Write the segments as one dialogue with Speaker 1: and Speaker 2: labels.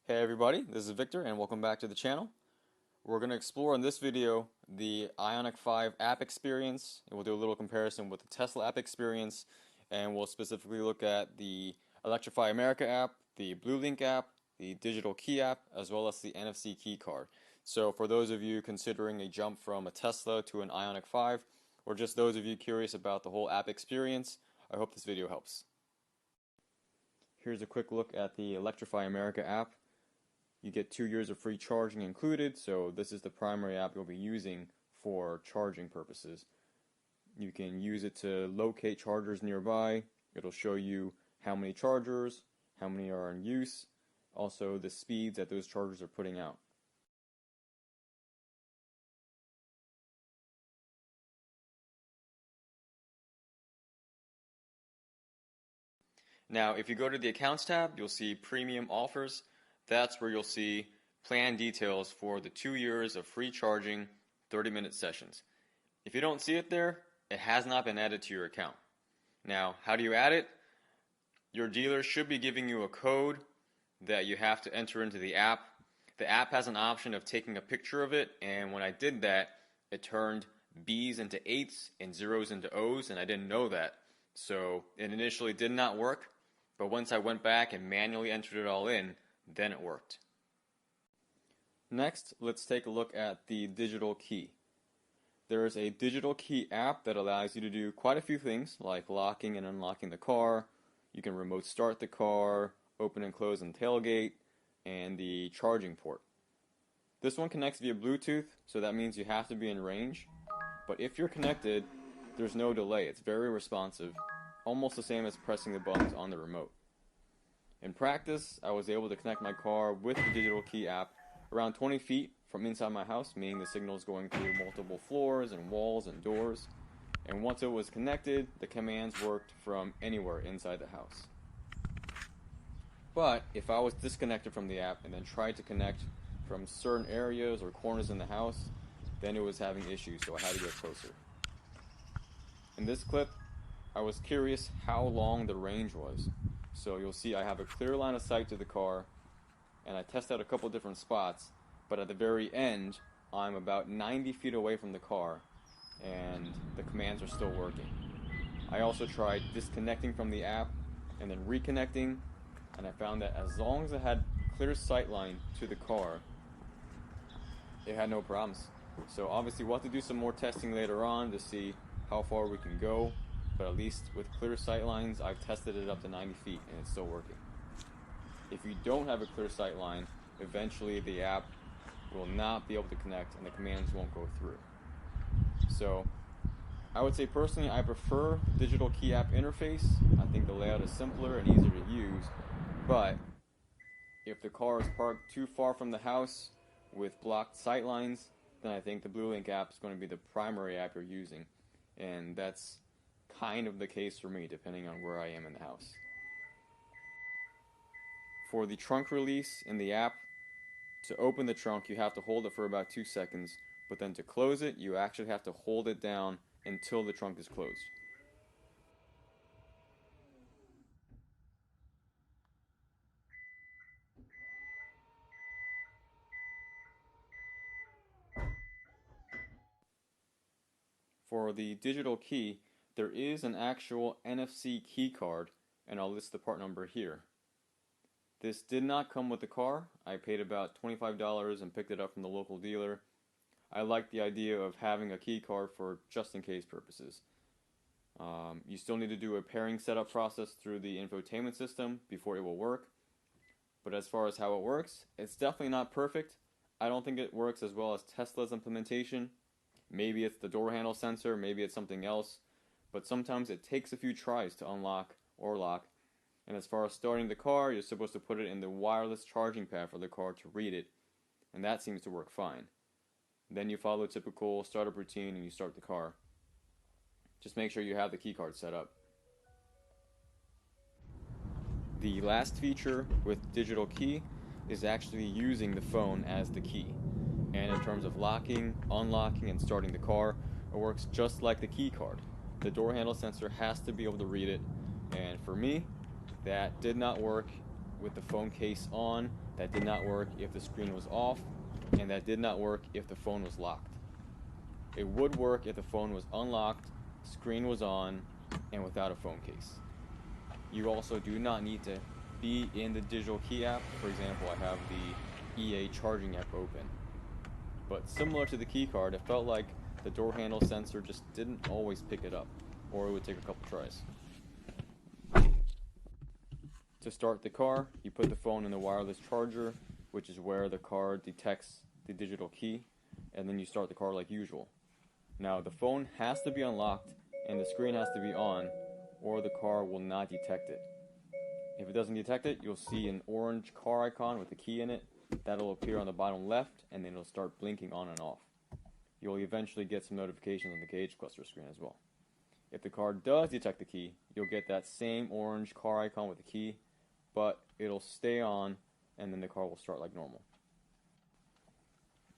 Speaker 1: Hey everybody, this is Victor and welcome back to the channel. We're going to explore in this video the Ioniq 5 app experience, and we'll do a little comparison with the Tesla app experience, and we'll specifically look at the Electrify America app, the Bluelink app, the digital key app, as well as the NFC key card. So for those of you considering a jump from a Tesla to an Ioniq 5, or just those of you curious about the whole app experience, I hope this video helps. Here's a quick look at the Electrify America app. You get 2 years of free charging included, so this is the primary app you'll be using for charging purposes. You can use it to locate chargers nearby. It'll show you how many chargers, how many are in use, also the speeds that those chargers are putting out. Now, if you go to the Accounts tab, you'll see Premium Offers. That's where you'll see plan details for the 2 years of free charging, 30-minute sessions. If you don't see it there, it has not been added to your account. Now, how do you add it? Your dealer should be giving you a code that you have to enter into the app. The app has an option of taking a picture of it, and when I did that, it turned B's into 8s and 0s into O's, and I didn't know that. So it initially did not work, but once I went back and manually entered it all in, then it worked. Next, let's take a look at the digital key. There is a digital key app that allows you to do quite a few things, like locking and unlocking the car. You can remote start the car, open and close and tailgate, and the charging port. This one connects via Bluetooth, so that means you have to be in range. But if you're connected, there's no delay. It's very responsive, almost the same as pressing the buttons on the remote. In practice, I was able to connect my car with the digital key app around 20 feet from inside my house, meaning the signal is going through multiple floors and walls and doors. And once it was connected, the commands worked from anywhere inside the house. But if I was disconnected from the app and then tried to connect from certain areas or corners in the house, then it was having issues, so I had to get closer. In this clip, I was curious how long the range was. So you'll see I have a clear line of sight to the car, and I test out a couple different spots, but at the very end, I'm about 90 feet away from the car, and the commands are still working. I also tried disconnecting from the app and then reconnecting, and I found that as long as I had clear sight line to the car, it had no problems. So obviously we'll have to do some more testing later on to see how far we can go. But at least with clear sight lines, I've tested it up to 90 feet and it's still working. If you don't have a clear sight line, eventually the app will not be able to connect and the commands won't go through. So I would say personally I prefer the digital key app interface. I think the layout is simpler and easier to use. But if the car is parked too far from the house with blocked sight lines, then I think the Bluelink app is going to be the primary app you're using. And that's kind of the case for me, depending on where I am in the house. For the trunk release in the app, to open the trunk you have to hold it for about 2 seconds, but then to close it you actually have to hold it down until the trunk is closed. For the digital key, there is an actual NFC key card, and I'll list the part number here. This did not come with the car. I paid about $25 and picked it up from the local dealer. I like the idea of having a key card for just in case purposes. You still need to do a pairing setup process through the infotainment system before it will work. But as far as how it works, it's definitely not perfect. I don't think it works as well as Tesla's implementation. Maybe it's the door handle sensor, maybe it's something else. But sometimes it takes a few tries to unlock or lock. And as far as starting the car, you're supposed to put it in the wireless charging pad for the car to read it. And that seems to work fine. Then you follow a typical startup routine and you start the car. Just make sure you have the key card set up. The last feature with digital key is actually using the phone as the key. And in terms of locking, unlocking, and starting the car, it works just like the key card. The door handle sensor has to be able to read it, and for me, that did not work with the phone case on, that did not work if the screen was off, and that did not work if the phone was locked. It would work if the phone was unlocked, screen was on, and without a phone case. You also do not need to be in the digital key app. For example, I have the EA charging app open. But similar to the key card, it felt like the door handle sensor just didn't always pick it up, or it would take a couple tries. To start the car, you put the phone in the wireless charger, which is where the car detects the digital key, and then you start the car like usual. Now, the phone has to be unlocked and the screen has to be on, or the car will not detect it. If it doesn't detect it, you'll see an orange car icon with the key in it. That'll appear on the bottom left, and then it'll start blinking on and off. You'll eventually get some notifications on the gauge cluster screen as well. If the car does detect the key, you'll get that same orange car icon with the key, but it'll stay on, and then the car will start like normal.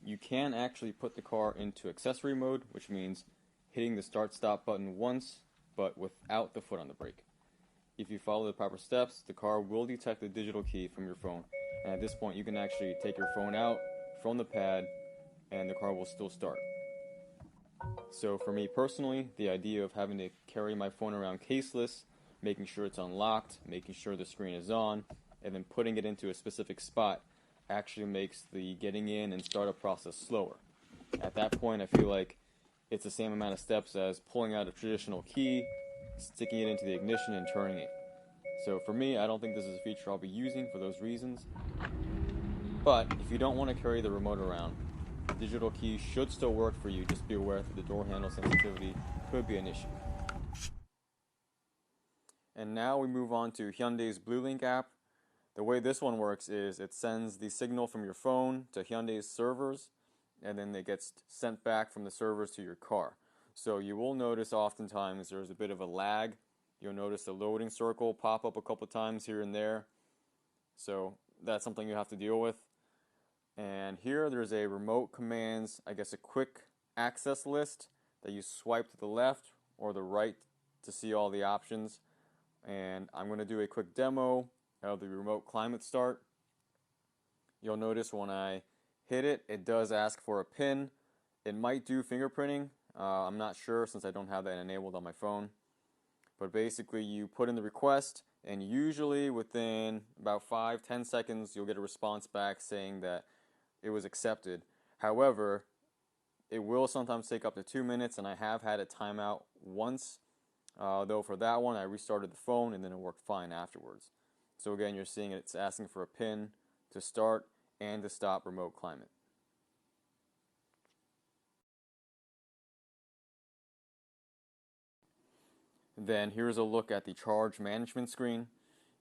Speaker 1: You can actually put the car into accessory mode, which means hitting the start-stop button once, but without the foot on the brake. If you follow the proper steps, the car will detect the digital key from your phone, and at this point you can actually take your phone out from the pad, and the car will still start. So for me personally, the idea of having to carry my phone around caseless, making sure it's unlocked, making sure the screen is on, and then putting it into a specific spot actually makes the getting in and startup process slower. At that point, I feel like it's the same amount of steps as pulling out a traditional key, sticking it into the ignition, and turning it. So for me, I don't think this is a feature I'll be using for those reasons. But if you don't want to carry the remote around, digital keys should still work for you. Just be aware that the door handle sensitivity could be an issue. And now we move on to Hyundai's Bluelink app. The way this one works is it sends the signal from your phone to Hyundai's servers, and then it gets sent back from the servers to your car. So you will notice oftentimes there's a bit of a lag. You'll notice the loading circle pop up a couple times here and there. So that's something you have to deal with. And here there's a remote commands, I guess a quick access list that you swipe to the left or the right to see all the options. And I'm going to do a quick demo of the remote climate start. You'll notice when I hit it, it does ask for a PIN. It might do fingerprinting. I'm not sure since I don't have that enabled on my phone. But basically you put in the request, and usually within about 5-10 seconds you'll get a response back saying that it was accepted. However, it will sometimes take up to 2 minutes, and I have had it time out once. Though for that one I restarted the phone and then it worked fine afterwards. So again, you're seeing it's asking for a PIN to start and to stop remote climate. Then here's a look at the charge management screen.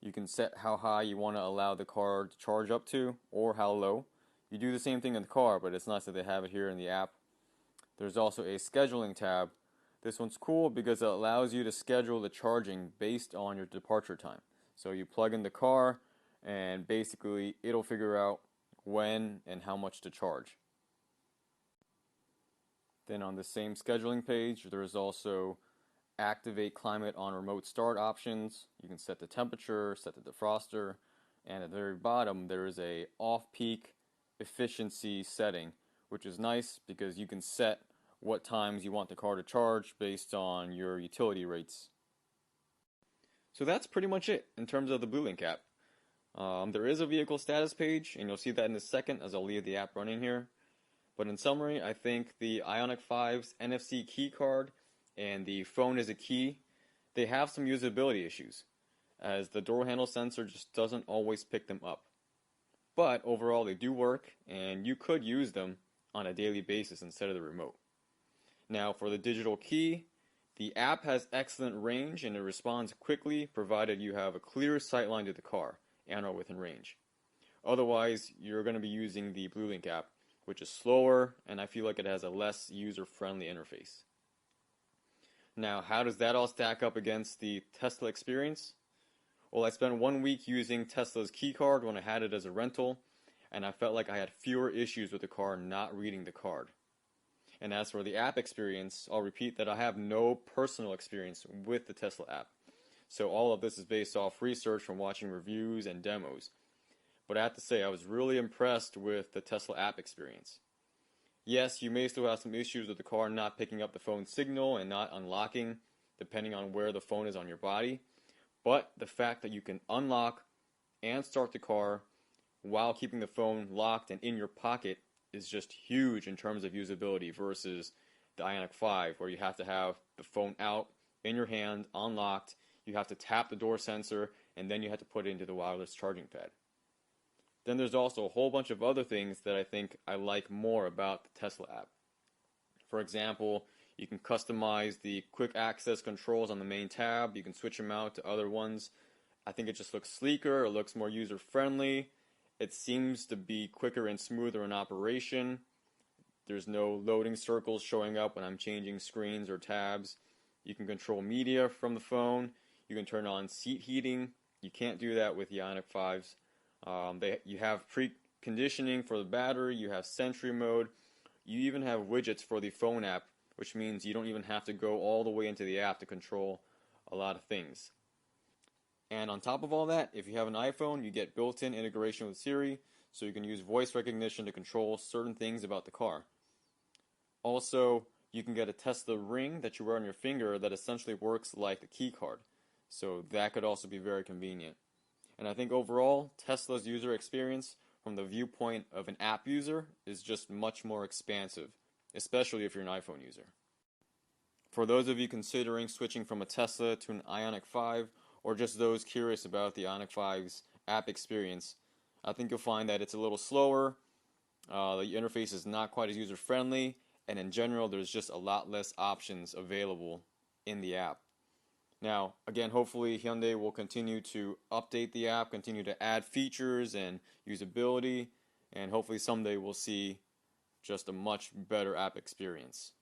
Speaker 1: You can set how high you want to allow the car to charge up to, or how low. You do the same thing in the car, but it's nice that they have it here in the app. There's also a scheduling tab. This one's cool because it allows you to schedule the charging based on your departure time. So you plug in the car, and basically it'll figure out when and how much to charge. Then on the same scheduling page, there's also activate climate on remote start options. You can set the temperature, set the defroster, and at the very bottom there is a off-peak efficiency setting, which is nice because you can set what times you want the car to charge based on your utility rates. So that's pretty much it in terms of the Bluelink app. There is a vehicle status page, and you'll see that in a second as I'll leave the app running here. But in summary, I think the Ioniq 5's NFC key card and the phone as a key, they have some usability issues, as the door handle sensor just doesn't always pick them up. But overall they do work, and you could use them on a daily basis instead of the remote. Now for the digital key, the app has excellent range and it responds quickly provided you have a clear sightline to the car and are within range. Otherwise, you're going to be using the Bluelink app, which is slower, and I feel like it has a less user-friendly interface. Now, how does that all stack up against the Tesla experience? Well, I spent 1 week using Tesla's key card when I had it as a rental, and I felt like I had fewer issues with the car not reading the card. And as for the app experience, I'll repeat that I have no personal experience with the Tesla app. So all of this is based off research from watching reviews and demos. But I have to say, I was really impressed with the Tesla app experience. Yes, you may still have some issues with the car not picking up the phone signal and not unlocking, depending on where the phone is on your body. But the fact that you can unlock and start the car while keeping the phone locked and in your pocket is just huge in terms of usability versus the Ioniq 5, where you have to have the phone out in your hand, unlocked, you have to tap the door sensor, and then you have to put it into the wireless charging pad. Then there's also a whole bunch of other things that I think I like more about the Tesla app. For example, you can customize the quick access controls on the main tab. You can switch them out to other ones. I think it just looks sleeker. It looks more user-friendly. It seems to be quicker and smoother in operation. There's no loading circles showing up when I'm changing screens or tabs. You can control media from the phone. You can turn on seat heating. You can't do that with the Ioniq 5s. You have preconditioning for the battery. You have Sentry mode. You even have widgets for the phone app, which means you don't even have to go all the way into the app to control a lot of things. And on top of all that, if you have an iPhone, you get built-in integration with Siri, so you can use voice recognition to control certain things about the car. Also, you can get a Tesla ring that you wear on your finger that essentially works like a key card. So that could also be very convenient. And I think overall, Tesla's user experience from the viewpoint of an app user is just much more expansive, especially if you're an iPhone user. For those of you considering switching from a Tesla to an Ioniq 5, or just those curious about the Ioniq 5's app experience, I think you'll find that it's a little slower, the interface is not quite as user-friendly, and in general, there's just a lot less options available in the app. Now, again, hopefully Hyundai will continue to update the app, continue to add features and usability, and hopefully someday we'll see just a much better app experience.